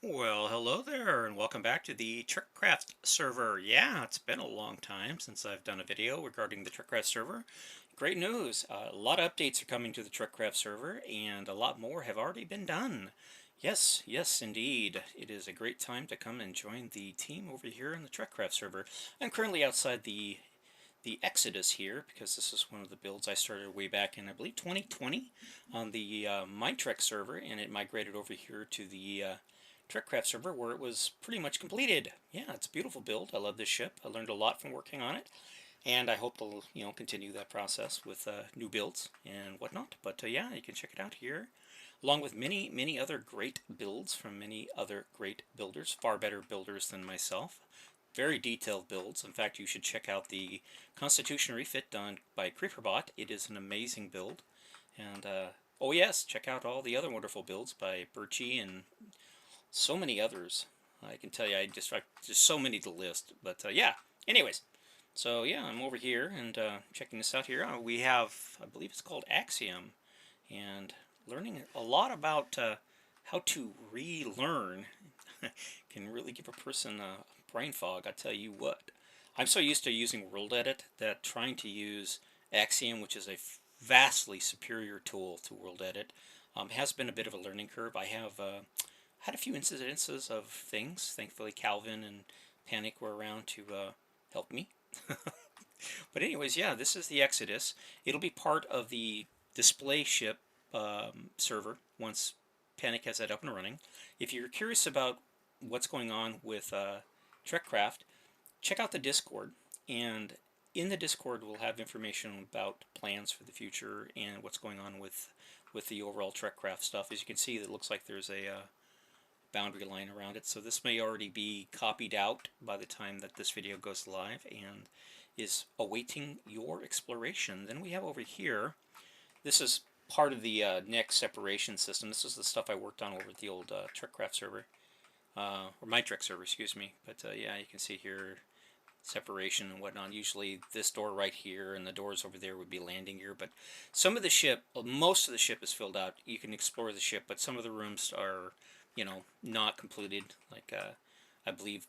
Well, hello there, and welcome back to the TrekCraft server. Yeah, it's been a long time since I've done a video regarding the TrekCraft server. Great news! A lot of updates are coming to the TrekCraft server, and a lot more have already been done. Yes, yes, indeed. It is a great time to come and join the team over here in the TrekCraft server. I'm currently outside the Exodus here because this is one of the builds I started way back in, I believe, 2020 on the Minetrek server, and it migrated over here to the TrekCraft server where it was pretty much completed. Yeah, it's a beautiful build. I love this ship. I learned a lot from working on it, and I hope to continue that process with new builds and whatnot. But yeah, you can check it out here, along with many other great builds from many other great builders, far better builders than myself. Very detailed builds. In fact, you should check out the Constitution refit done by CreeperBot. It is an amazing build. And oh yes, check out all the other wonderful builds by Birchie and so many others. I can tell you, just so many to list. But yeah, anyways, so yeah, I'm over here and checking this out here. We have, I believe it's called Axiom, and learning a lot about how to relearn can really give a person a brain fog. I tell you what. I'm so used to using World Edit that trying to use Axiom, which is a vastly superior tool to World Edit, has been a bit of a learning curve. I have had a few incidences of things. Thankfully, Calvin and Panic were around to help me. But anyways, yeah, this is the Exodus. It'll be part of the display ship server once Panic has that up and running. If you're curious about what's going on with TrekCraft, check out the Discord. And in the Discord, we'll have information about plans for the future and what's going on with the overall TrekCraft stuff. As you can see, it looks like there's a boundary line around it. So this may already be copied out by the time that this video goes live and is awaiting your exploration. Then we have over here, this is part of the next separation system. This is the stuff I worked on over at the old TrekCraft server, or Minetrek server, excuse me. But yeah, you can see here separation and whatnot. Usually this door right here and the doors over there would be landing gear, but some of the ship, most of the ship is filled out. You can explore the ship, but some of the rooms are, not completed. Like I believe,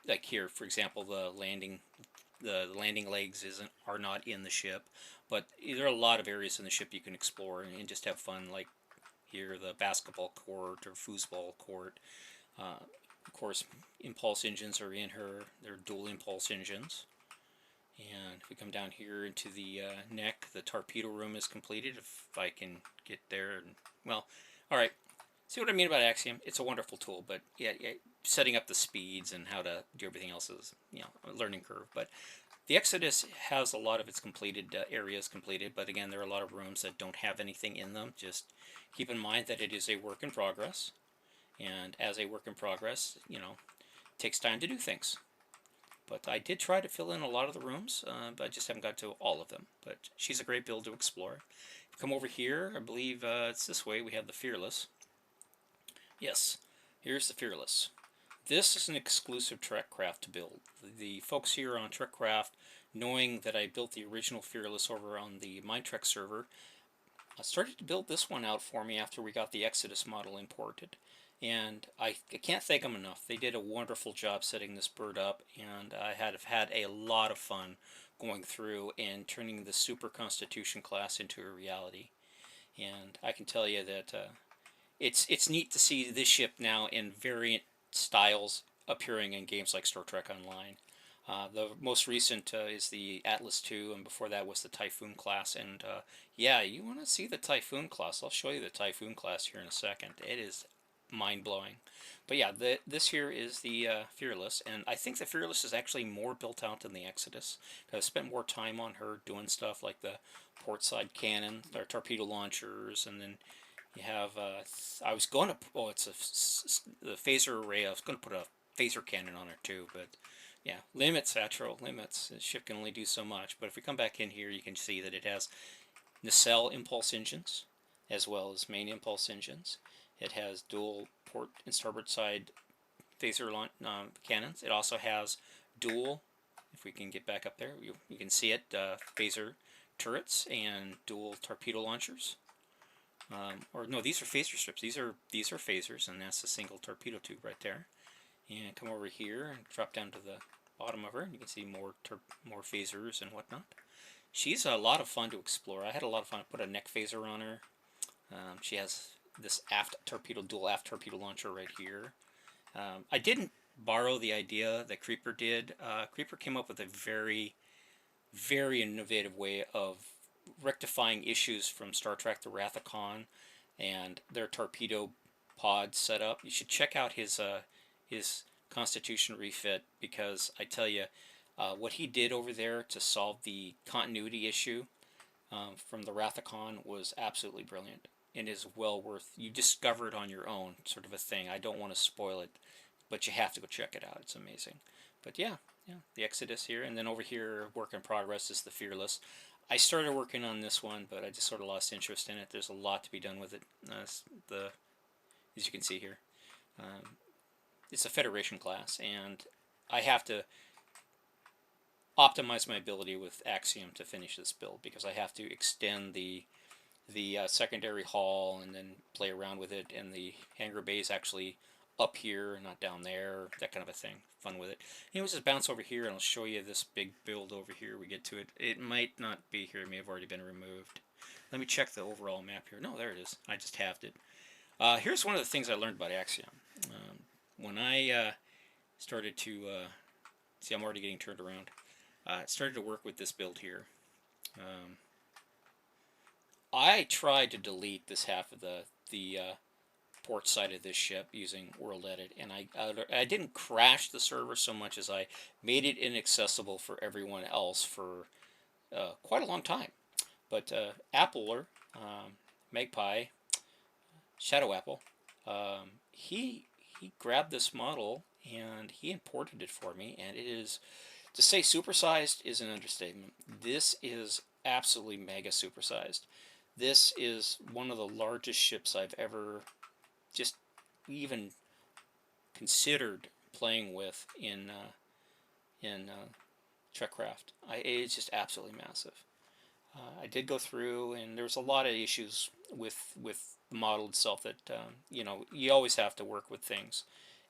like here, for example, the landing legs are not in the ship, but there are a lot of areas in the ship you can explore and just have fun. Like here, the basketball court or foosball court. Of course, impulse engines are in her. They're dual impulse engines. And if we come down here into the neck, the torpedo room is completed. If I can get there, and well, all right. See what I mean about Axiom? It's a wonderful tool, but yeah, setting up the speeds and how to do everything else is a learning curve. But the Exodus has a lot of its completed areas completed, but again, there are a lot of rooms that don't have anything in them. Just keep in mind that it is a work in progress, and as a work in progress, it takes time to do things. But I did try to fill in a lot of the rooms, but I just haven't got to all of them. But she's a great build to explore. Come over here, I believe it's this way. We have the Fearless. Yes, here's the Fearless. This is an exclusive TrekCraft build. The folks here on TrekCraft, knowing that I built the original Fearless over on the Minetrek server, started to build this one out for me after we got the Exodus model imported. And I can't thank them enough. They did a wonderful job setting this bird up, and I have had a lot of fun going through and turning the Super Constitution class into a reality. And I can tell you that it's neat to see this ship now in variant styles appearing in games like Star Trek Online. The most recent is the Atlas II, and before that was the Typhoon class. And yeah, you want to see the Typhoon class? I'll show you the Typhoon class here in a second. It is mind blowing. But yeah, this here is the Fearless, and I think the Fearless is actually more built out than the Exodus. I spent more time on her doing stuff like the port side cannon, their torpedo launchers, and then you have. I was going to. Oh, it's the phaser array. I was going to put a phaser cannon on it too, but yeah, limits, Satchel, limits. The ship can only do so much. But if we come back in here, you can see that it has nacelle impulse engines as well as main impulse engines. It has dual port and starboard side phaser cannons. It also has dual, if we can get back up there, you can see it, phaser turrets and dual torpedo launchers. or no, these are phaser strips. These are phasers, and that's a single torpedo tube right there. And come over here and drop down to the bottom of her, and you can see more phasers and whatnot. She's a lot of fun to explore. I had a lot of fun. I put a neck phaser on her. She has this dual aft torpedo launcher right here. I didn't borrow the idea that Creeper did. Creeper came up with a very, very innovative way of rectifying issues from Star Trek: The Wrath of Khan and their torpedo pod setup. You should check out his Constitution refit, because I tell you, what he did over there to solve the continuity issue from the Wrath of Khan was absolutely brilliant and is well worth. You discover it on your own, sort of a thing. I don't want to spoil it, but you have to go check it out. It's amazing. But yeah, the Exodus here, and then over here, work in progress is the Fearless. I started working on this one, but I just sort of lost interest in it. There's a lot to be done with it. As you can see here, it's a Federation class, and I have to optimize my ability with Axiom to finish this build, because I have to extend the secondary hull and then play around with it, and the hangar bay is actually up here, not down there, that kind of a thing. Fun with it. Anyways, just bounce over here and I'll show you this big build over here. We get to it. It might not be here. It may have already been removed. Let me check the overall map here. No, there it is. I just halved it. Here's one of the things I learned about Axiom. When I started to... see, I'm already getting turned around. Started to work with this build here. I tried to delete this half of the port side of this ship using World Edit, and I didn't crash the server so much as I made it inaccessible for everyone else for quite a long time. But Appler, Magpie, Shadow Apple, he grabbed this model and he imported it for me, and it is, to say supersized is an understatement. This is absolutely mega supersized. This is one of the largest ships I've ever just even considered playing with in TrekCraft. It's just absolutely massive. I did go through, and there's a lot of issues with the model itself that you always have to work with things.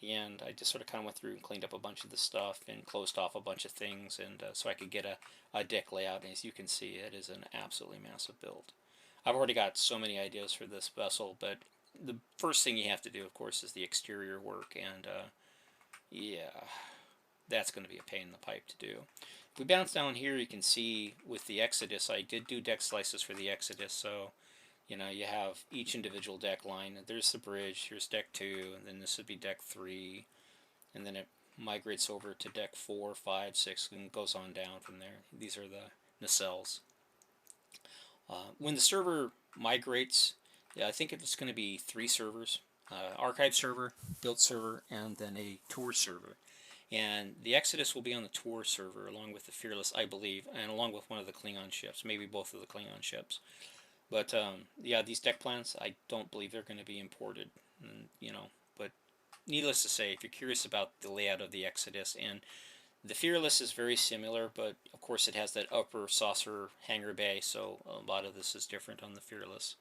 And I just sort of kind of went through and cleaned up a bunch of the stuff and closed off a bunch of things, and so I could get a deck layout. And as you can see, it is an absolutely massive build. I've already got so many ideas for this vessel, but the first thing you have to do, of course, is the exterior work, and yeah, that's going to be a pain in the pipe to do. If we bounce down here, you can see with the Exodus, I did do deck slices for the Exodus, so you have each individual deck line. There's the bridge, here's deck 2, and then this would be deck 3, and then it migrates over to deck 4, 5, 6, and goes on down from there. These are the nacelles. When the server migrates, I think it's going to be 3 servers. Archive server, build server, and then a tour server. And the Exodus will be on the tour server along with the Fearless, I believe, and along with one of the Klingon ships, maybe both of the Klingon ships. But yeah, these deck plans, I don't believe they're going to be imported. But needless to say, if you're curious about the layout of the Exodus, and the Fearless is very similar, but of course it has that upper saucer hangar bay, so a lot of this is different on the Fearless.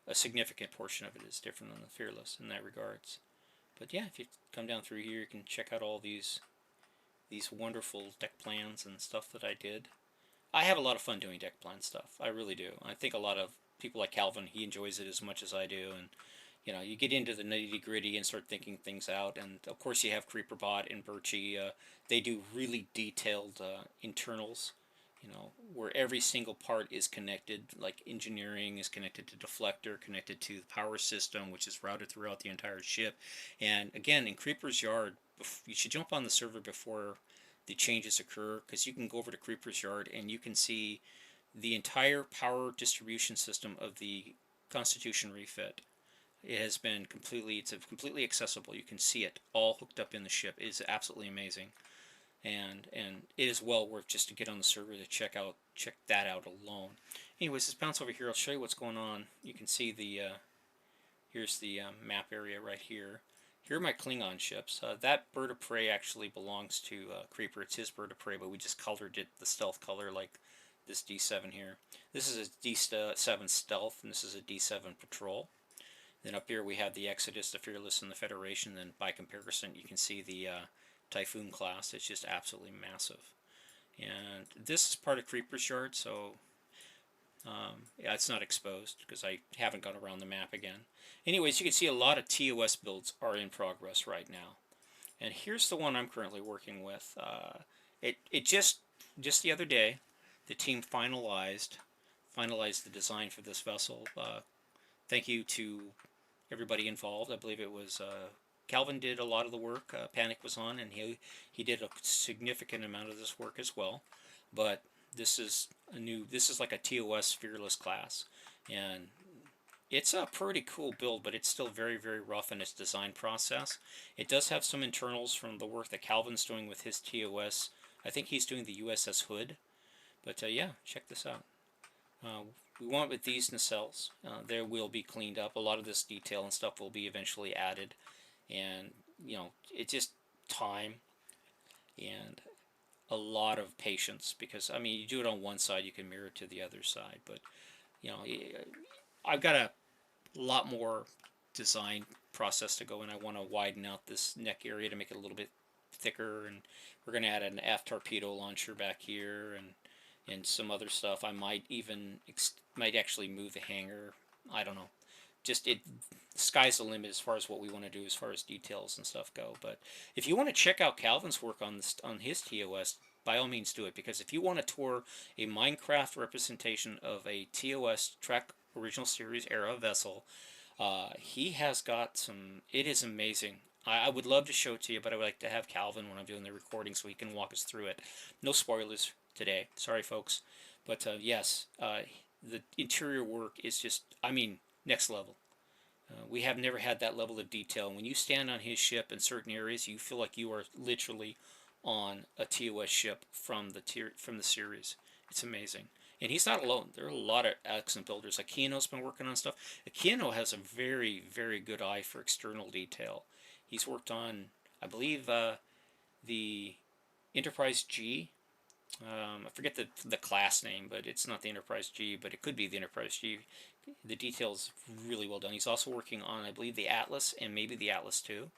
A significant portion of it is different on the Fearless in that regards. But yeah, if you come down through here, you can check out all these wonderful deck plans and stuff that I did. I have a lot of fun doing deck plan stuff. I really do. I think a lot of people like Calvin, he enjoys it as much as I do, and you get into the nitty-gritty and start thinking things out. And of course, you have CreeperBot and Birchie. They do really detailed internals, where every single part is connected. Like engineering is connected to deflector, connected to the power system, which is routed throughout the entire ship. And again, in Creeper's Yard, you should jump on the server before the changes occur, because you can go over to Creeper's Yard and you can see the entire power distribution system of the Constitution refit. It's completely accessible. You can see it all hooked up in the ship. It is absolutely amazing, and it is well worth just to get on the server to check that out alone. Anyways, let's bounce over here. I'll show you what's going on. You can see here's the map area right here. Here are my Klingon ships. That bird of prey actually belongs to Creeper. It's his bird of prey, but we just colored it the stealth color like this D7 here. This is a D7 Stealth, and this is a D7 Patrol. Then up here we have the Exodus, the Fearless, and the Federation. Then by comparison, you can see the Typhoon class. It's just absolutely massive. And this is part of Creeper's Yard, so yeah, it's not exposed because I haven't gone around the map again. Anyways, you can see a lot of TOS builds are in progress right now. And here's the one I'm currently working with. It just the other day, the team finalized the design for this vessel. Thank you to everybody involved. I believe it was Calvin did a lot of the work. Panic was on, and he did a significant amount of this work as well. But this is like a TOS Fearless class, and it's a pretty cool build, but it's still very, very rough in its design process. It does have some internals from the work that Calvin's doing with his TOS. I think he's doing the USS Hood. But yeah, check this out. We went with these nacelles. They will be cleaned up. A lot of this detail and stuff will be eventually added. And, you know, it's just time and a lot of patience. Because, I mean, you do it on one side, you can mirror it to the other side. But, you know, I've got a lot more design process to go, and I want to widen out this neck area to make it a little bit thicker, and we're going to add an aft torpedo launcher back here, and some other stuff. I might even might actually move the hangar. I don't know. Just sky's the limit as far as what we want to do as far as details and stuff go. But if you want to check out Calvin's work on his TOS, by all means do it, because if you want to tour a Minecraft representation of a TOS Trek Original Series era vessel, he has got some. It is amazing. I would love to show it to you, but I would like to have Calvin when I'm doing the recording so he can walk us through it. No spoilers today. Sorry, folks. But yes, the interior work is just, I mean, next level. We have never had that level of detail. When you stand on his ship in certain areas, you feel like you are literally on a TOS ship from the series. It's amazing. And he's not alone. There are a lot of excellent builders. Aquino's been working on stuff. Aquino has a very, very good eye for external detail. He's worked on, I believe, the Enterprise G. I forget the class name, but it's not the Enterprise G, but it could be the Enterprise G. The detail's really well done. He's also working on, I believe, the Atlas and maybe the Atlas II.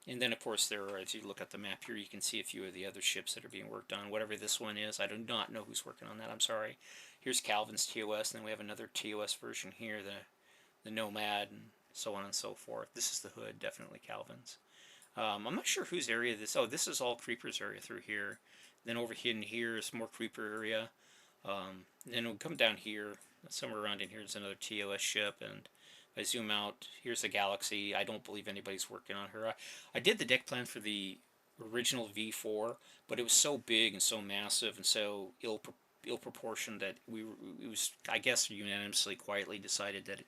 And then, of course, there are, as you look at the map here, you can see a few of the other ships that are being worked on. Whatever this one is, I do not know who's working on that. I'm sorry. Here's Calvin's TOS, and then we have another TOS version here, the Nomad, and so on and so forth. This is the Hood, definitely Calvin's. I'm not sure whose area this. Oh, this is all Creeper's area through here. Then over here is more Creeper area. Then we'll come down here, somewhere around in here is another TOS ship, and if I zoom out, here's the Galaxy. I don't believe anybody's working on her. I did the deck plan for the original V4, but it was so big and so massive and so ill proportioned that it was, I guess, unanimously, quietly decided that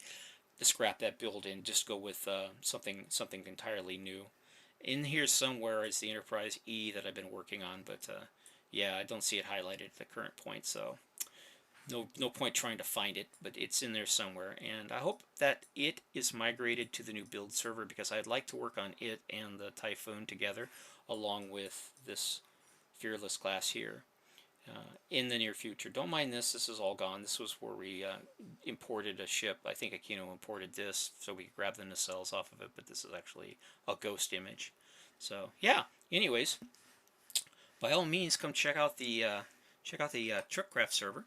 to scrap that build and just go with something entirely new. In here somewhere is the Enterprise E that I've been working on, but yeah, I don't see it highlighted at the current point, so no point trying to find it, but it's in there somewhere, and I hope that it is migrated to the new build server, because I'd like to work on it and the Typhoon together, along with this Fearless class here, in the near future. Don't mind this. This is all gone. This was where we imported a ship. I think Aquino imported this so we could grab the nacelles off of it, but this is actually a ghost image. So yeah. Anyways, by all means, come check out the TrekCraft server,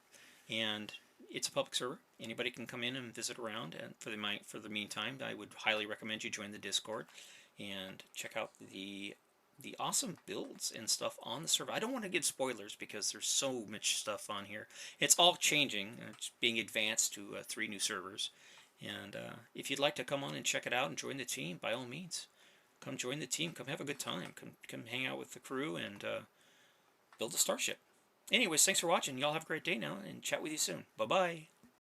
and it's a public server. Anybody can come in and visit around. And for the meantime, I would highly recommend you join the Discord and check out the awesome builds and stuff on the server. I don't want to give spoilers because there's so much stuff on here. It's all changing. It's being advanced to 3 new servers. And if you'd like to come on and check it out and join the team, by all means, come join the team. Come have a good time. Come hang out with the crew and build a starship. Anyways, thanks for watching. Y'all have a great day now, and chat with you soon. Bye-bye.